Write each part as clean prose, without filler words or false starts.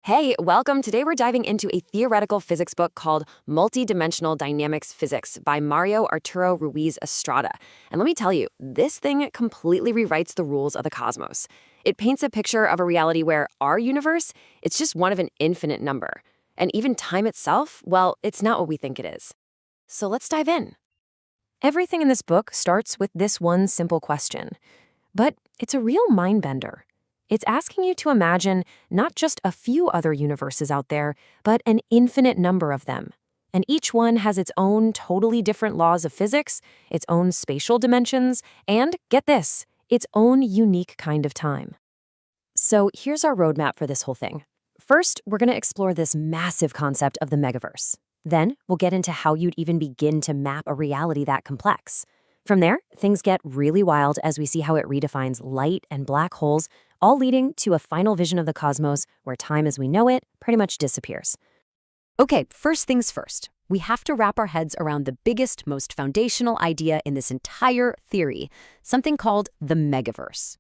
Hey, welcome. Today we're diving into a theoretical physics book called Multidimensional Dynamics Physics by Mario Arturo Ruiz Estrada. And let me tell you, this thing completely rewrites the rules of the cosmos. It paints a picture of a reality where our universe, it's just one of an infinite number. And even time itself, well, it's not what we think it is. So let's dive in. Everything in this book starts with this one simple question. But it's a real mind bender. It's asking you to imagine not just a few other universes out there, but an infinite number of them. And each one has its own totally different laws of physics, its own spatial dimensions, and, get this, its own unique kind of time. So here's our roadmap for this whole thing. First, we're going to explore this massive concept of the megaverse. Then, we'll get into how you'd even begin to map a reality that complex. From there, things get really wild as we see how it redefines light and black holes, all leading to a final vision of the cosmos where time as we know it pretty much disappears. Okay, first things first. We have to wrap our heads around the biggest, most foundational idea in this entire theory, something called the megaverse.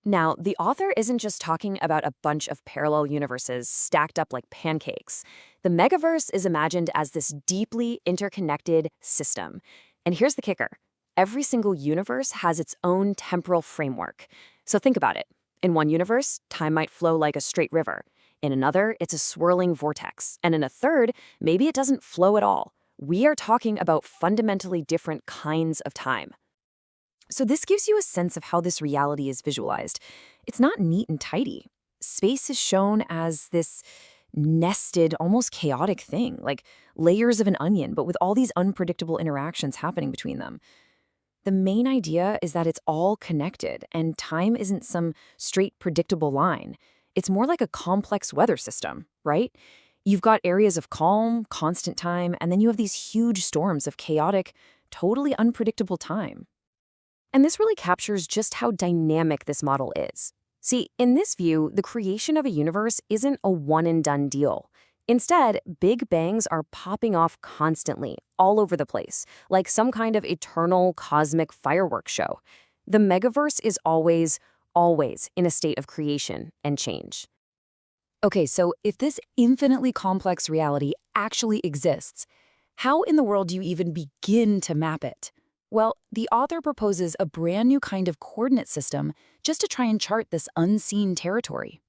Now, the author isn't just talking about a bunch of parallel universes stacked up like pancakes. The megaverse is imagined as this deeply interconnected system. And here's the kicker. Every single universe has its own temporal framework. So think about it. In one universe, time might flow like a straight river. In another, it's a swirling vortex. And in a third, maybe it doesn't flow at all. We are talking about fundamentally different kinds of time. So this gives you a sense of how this reality is visualized. It's not neat and tidy. Space is shown as this nested, almost chaotic thing, like layers of an onion, but with all these unpredictable interactions happening between them. The main idea is that it's all connected, and time isn't some straight, predictable line. It's more like a complex weather system, right? You've got areas of calm, constant time, and then you have these huge storms of chaotic, totally unpredictable time. And this really captures just how dynamic this model is. See, in this view, the creation of a universe isn't a one-and-done deal. Instead, big bangs are popping off constantly, all over the place, like some kind of eternal cosmic fireworks show. The megaverse is always in a state of creation and change. Okay, so if this infinitely complex reality actually exists, how in the world do you even begin to map it? Well, the author proposes a brand new kind of coordinate system just to try and chart this unseen territory.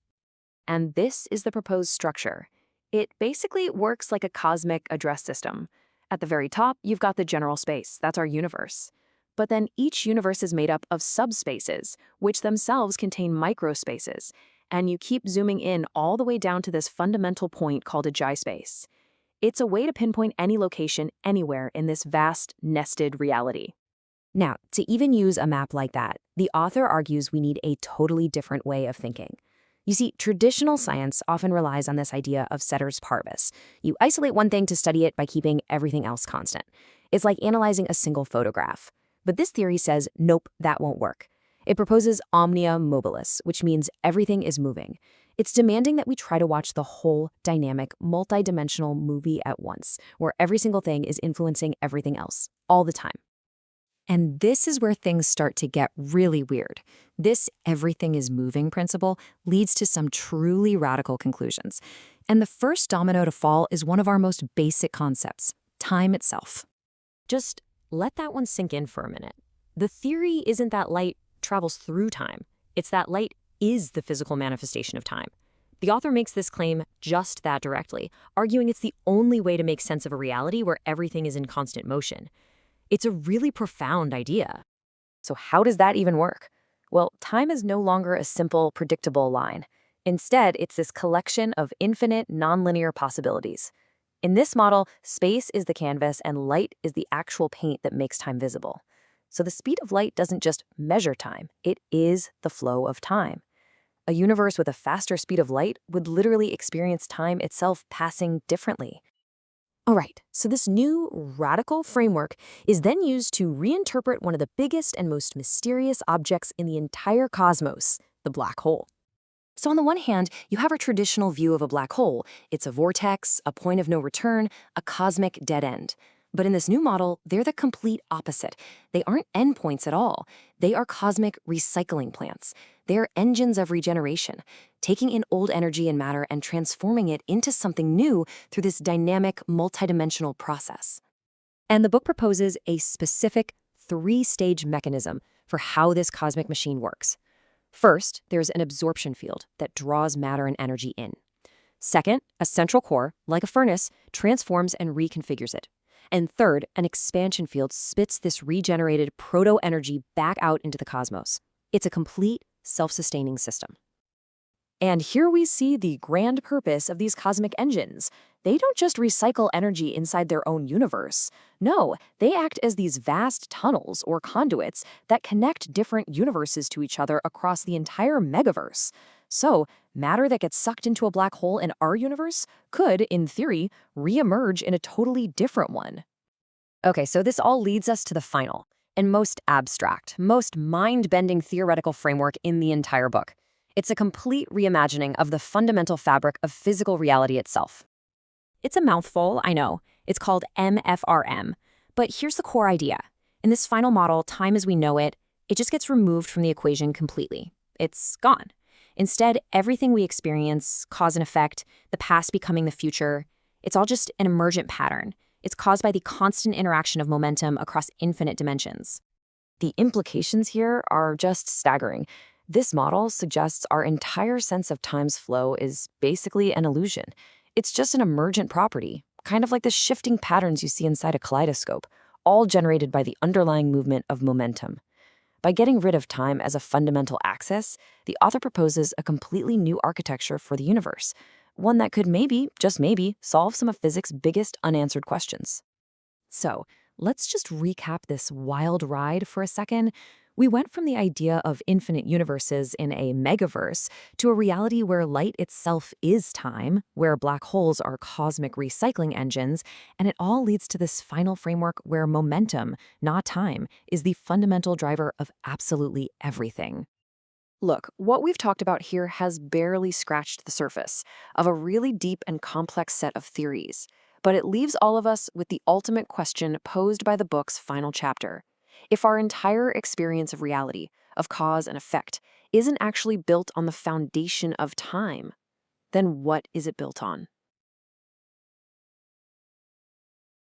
And this is the proposed structure. It basically works like a cosmic address system. At the very top, you've got the general space. That's our universe. But then each universe is made up of subspaces, which themselves contain microspaces. And you keep zooming in all the way down to this fundamental point called a J-space. It's a way to pinpoint any location anywhere in this vast, nested reality. Now, to even use a map like that, the author argues we need a totally different way of thinking. You see, traditional science often relies on this idea of ceteris paribus. You isolate one thing to study it by keeping everything else constant. It's like analyzing a single photograph. But this theory says, nope, that won't work. It proposes omnia mobilis, which means everything is moving. It's demanding that we try to watch the whole dynamic, multidimensional movie at once, where every single thing is influencing everything else, all the time. And this is where things start to get really weird. This everything is moving principle leads to some truly radical conclusions. And the first domino to fall is one of our most basic concepts, time itself. Just let that one sink in for a minute. The theory isn't that light travels through time. It's that light is the physical manifestation of time. The author makes this claim just that directly, arguing it's the only way to make sense of a reality where everything is in constant motion. It's a really profound idea. So how does that even work? Well, time is no longer a simple, predictable line. Instead, it's this collection of infinite, nonlinear possibilities. In this model, space is the canvas and light is the actual paint that makes time visible. So the speed of light doesn't just measure time, it is the flow of time. A universe with a faster speed of light would literally experience time itself passing differently. All right, so this new radical framework is then used to reinterpret one of the biggest and most mysterious objects in the entire cosmos, the black hole. So on the one hand, you have a traditional view of a black hole. It's a vortex, a point of no return, a cosmic dead end. But in this new model, they're the complete opposite. They aren't endpoints at all. They are cosmic recycling plants. They're engines of regeneration, taking in old energy and matter and transforming it into something new through this dynamic, multidimensional process. And the book proposes a specific three-stage mechanism for how this cosmic machine works. First, there's an absorption field that draws matter and energy in. Second, a central core, like a furnace, transforms and reconfigures it. And third, an expansion field spits this regenerated proto-energy back out into the cosmos. It's a complete, self-sustaining system. And here we see the grand purpose of these cosmic engines. They don't just recycle energy inside their own universe. No, they act as these vast tunnels or conduits that connect different universes to each other across the entire megaverse. So, matter that gets sucked into a black hole in our universe could, in theory, re-emerge in a totally different one. Okay, so this all leads us to the final and most abstract, most mind-bending theoretical framework in the entire book. It's a complete reimagining of the fundamental fabric of physical reality itself. It's a mouthful, I know. It's called MFRM. But here's the core idea. In this final model, time as we know it, it just gets removed from the equation completely. It's gone. Instead, everything we experience, cause and effect, the past becoming the future, it's all just an emergent pattern. It's caused by the constant interaction of momentum across infinite dimensions. The implications here are just staggering. This model suggests our entire sense of time's flow is basically an illusion. It's just an emergent property, kind of like the shifting patterns you see inside a kaleidoscope, all generated by the underlying movement of momentum. By getting rid of time as a fundamental axis, the author proposes a completely new architecture for the universe, one that could maybe, just maybe, solve some of physics' biggest unanswered questions. So, let's just recap this wild ride for a second. We went from the idea of infinite universes in a megaverse to a reality where light itself is time, where black holes are cosmic recycling engines, and it all leads to this final framework where momentum, not time, is the fundamental driver of absolutely everything. Look, what we've talked about here has barely scratched the surface of a really deep and complex set of theories, but it leaves all of us with the ultimate question posed by the book's final chapter. If our entire experience of reality, of cause and effect, isn't actually built on the foundation of time, then what is it built on?